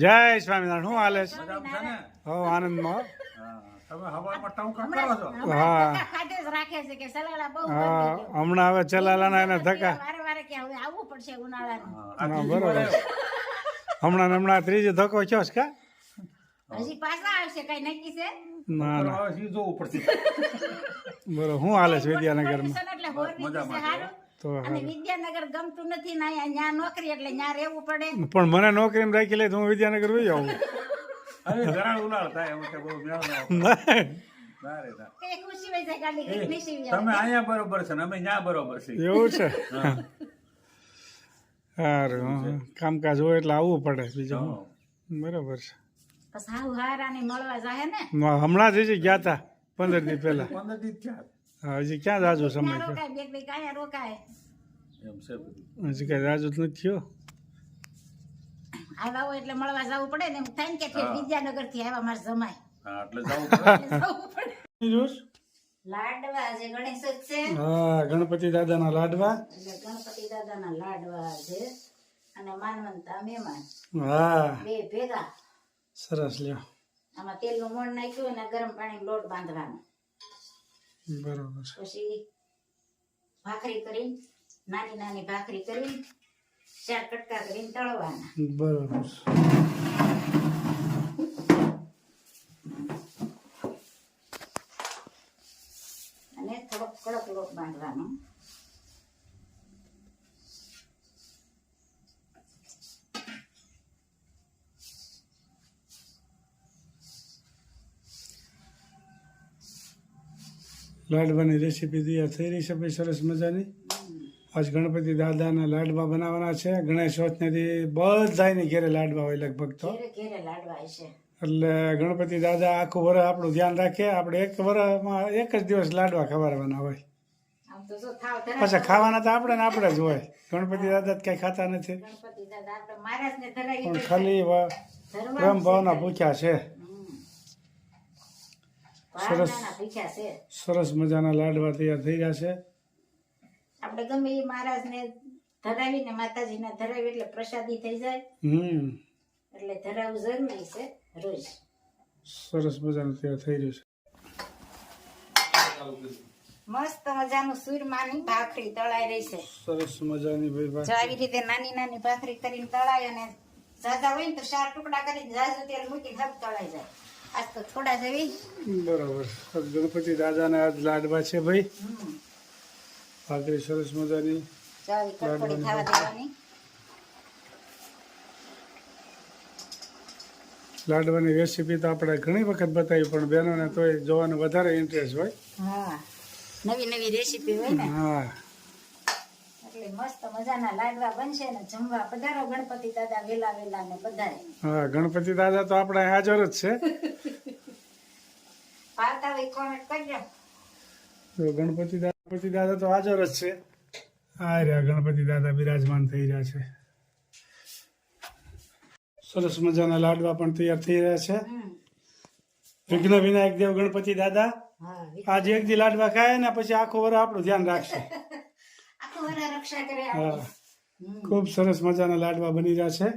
જય સ્વામિનારાયણ. શું હાલે છે? હો આનંદમાં. હા હમણાં હવે ચલાલાના એના ધક્કા. બરોબર. હમણાં ત્રીજો ધક્કો થયો છે કા? ના ના બરોબર. શું હાલે છે વિદ્યાનગરમાં? વિદ્યાનગર ગમતું નથી ને અહીંયા નોકરી એટલે ત્યાં રહેવું પડે. પણ મને નોકરી રાખી લે તો હું વિદ્યાનગર વહી જાઉં. તમે અહીંયા બરોબર છે ને અમે ત્યાં બરોબર છે એવું છે. સારું કામકાજ હોય એટલે આવવું પડે બીજું બરોબર છે. હમણાં જ હજી ગયા તા 15 દી પહેલા. 15 દી થયા. હા હજી ક્યાં જાજો સમય છે? હજી કઈ જાજો જ નથી થયો. આવ્યા હોય એટલે મળવા જવું પડે ને. એમ થાય ને કે વિદ્યાનગર થી આવ્યા મારે જમાય. હા એટલે જવું પડે. લાડવા છે ગણેશ જ છે. હા ગણપતિ દાદાના લાડવા. એટલે ગણપતિ દાદાના લાડવા છે અને માનવંતા મહેમાન. હા બે ભેગા. સરસ લ્યો. આમાં તેલનું મોણ નાખ્યું અને ગરમ પાણી લોટ બાંધવાનો. બરોબર. પછી ભાખરી કરીને નાની નાની ભાખરી કરીને 4 કટકા કરીને તળવાના. બરોબર. અને થોડોક કડક લોટ બાંધવાનો. લાડવાની રેસીપી તૈયાર થઈ રહી છે ભાઈ સરસ મજાની. આજ ગણપતિ દાદાના લાડવા બનાવવાના છે. ગણેશ ચોથનેથી બધાને ઘેરે લાડવા હોય લગભગ તો. ઘેરે લાડવા છે એટલે ગણપતિ દાદા આખું વર્ષ આપણું ધ્યાન રાખે. આપણે એક વર્ષમાં એક જ દિવસ લાડવા ખવડાવવાના હોય. પછી ખાવાના તો આપણે ને આપણે જ હોય. ગણપતિ દાદા કઈ ખાતા નથી પણ ખાલી પ્રેમ ભાવના ભૂખ્યા છે. સરસ મજાના લાડવા તૈયાર થઈ ગયા છે. આપણે ગમે એ મહારાજ ને ધરાવીને માતાજી ને ધરાવી એટલે પ્રસાદી થઈ જાય. એટલે ધરાવવું જરૂરી છે રોજ. સરસ મજાનું તૈયાર થઈ રહ્યું છે. મસ્ત મજાનું સુરમાની ભાખરી તળાઈ રહી છે. સરસ મજાની ભાઈ જો આવી રીતે નાની નાની ભાખરી કરીને તળાય અને ઝાઝા હોય ને તો 4 ટુકડા કરીને ઝાઝું તેલ મૂકી હબ તળાઈ જાય. આજ તો થોડા જેવી. બરાબર. ગણપતિ દાદાના આજ લાડવા છે ભાઈ. ભાખરી સરસ મજાની ચાવી કડકડી ખાવા દેવાની. લાડવાની રેસીપી તો આપણે ઘણી વખત બતાવી પણ બહેનોને તોય જોવાનો વધારે ઇન્ટરેસ્ટ હોય. હા નવી નવી રેસીપી હોય ને. હા એટલે મસ્ત મજાના લાડવા બનશે ને જમવા પધારો ગણપતિ દાદા વેલા વેલા ને બધાય. હા ગણપતિ દાદા તો આપણે હાજર જ છે. પાલતા હોય કોમેન્ટ કરજો. તો ગણપતિ દાદા તો હાજર જ છે. આ રહ્યા ગણપતિ દાદા બિરાજમાન થઈ રહ્યા છે. સરસ મજાના લાડવા પણ તૈયાર થઈ રહ્યા છે. વિઘ્ન વિનાયક દેવ ગણપતિ દાદા આજે એક દી લાડવા ખાય ને પછી આખો વર આપણું ધ્યાન રાખશે. હા ખૂબ સરસ મજાના લાડવા બની રહ્યા છે.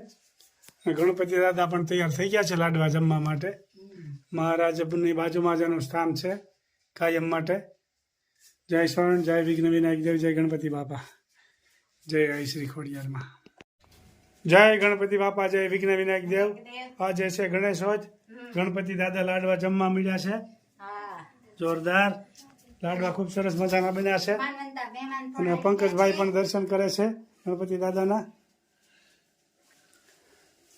ગણપતિ દાદા પણ તૈયાર થઈ ગયા છે લાડવા જમવા માટે. મહારાજની બાજુમાં જ એનું સ્થાન છે કાયમ માટે. જય સ્વામિનારાયણ, જય વિઘ્ન વિનાયક દેવ, જય ગણપતિ બાપા, જય શ્રી ખોડિયારમાં. જય ગણપતિ બાપા, જય વિઘ્ન વિનાયક દેવ. આજે છે ગણેશોત્સવ. ગણપતિ દાદા લાડવા જમવા મળ્યા છે. જોરદાર લાડવા ખૂબ સરસ મજાના બન્યા છે. અને પંકજભાઈ પણ દર્શન કરે છે ગણપતિ દાદાના.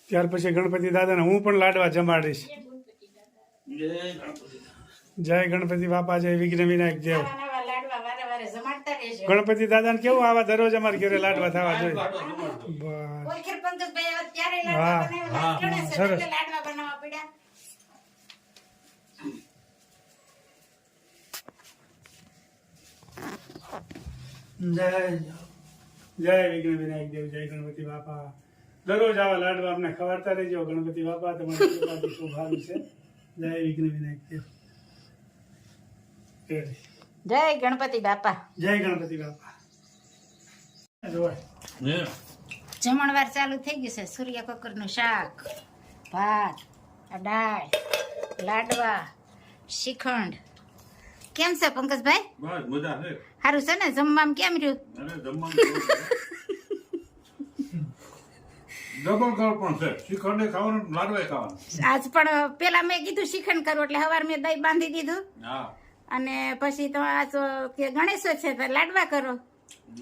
ત્યાર પછી ગણપતિ દાદાને હું પણ લાડવા જમાડીશ. જય ગણપતિ બાપા, જય વિઘ્ન વિનાયક દેવ. ગણપતિ દાદાને કેવું આવા દરરોજ અમારે ઘરે લાડવા થવા જોઈએ. હા સરસ. જય વિઘ્ન વિનાયક દેવ, જય ગણપતિ બાપા. દરરોજ આવા લાડવા અમને ખવાડતા રહેજો ગણપતિ બાપા. તમારી કૃપાથી ખૂબ સારું છે. જય વિઘ્ન વિનાયક દેવ. જય ગણપતિ બાપા, જય ગણપતિ બાપા. જમણવાર ચાલુ થઈ ગયું છે. સૂર્ય કોકરનું શાક, ભાત, આ દાળ, લાડવા, શ્રીખંડ. કેમ છે પંકજભાઈ? બસ મજા છે. સારું છે ને? જમવામાં કેમ રહ્યું? અરે જમવાનું ડબલ કર પણ છે. શ્રીખંડે ખાવાનું, લાડવાય ખાવાનું. આજ પણ પેલા મેં કીધું શ્રીખંડ કરવું એટલે સવાર મેં દહીં બાંધી દીધું હા, અને પછી તો આ તો કે ગણેશો છે તો લાડવા કરો,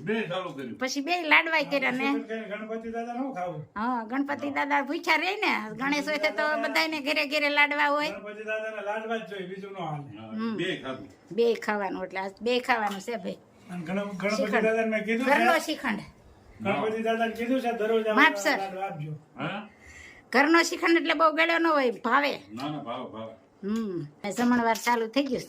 બે ચાલુ કર્યું. પછી બે લાડવા કર્યા ને ગણપતિ દાદા નું ખાવું. હા ગણપતિ દાદા ભૂખ્યા રહે ને, ગણેશ હોય તો બધાને ઘરે ઘરે લાડવા હોય, ગણપતિ દાદાને લાડવા જ જોઈએ, બીજું ન હાલે. હા, બે ખાધું. બે ખાવાનું એટલે આજ બે ખાવાનું છે ભાઈ. અને ગણપતિ દાદાને મેં કીધું ઘરનો છે, શ્રીખંડ, ગણપતિ દાદાને કીધું છે દરરોજ આવા માપસર. લાડવા આપજો. હા, ઘરનો શ્રીખંડ એટલે બહુ ગળ્યો ન હોય, ભાવે. ના ના ભાવ ભાવ. જમણવાર ચાલુ થઈ ગયું.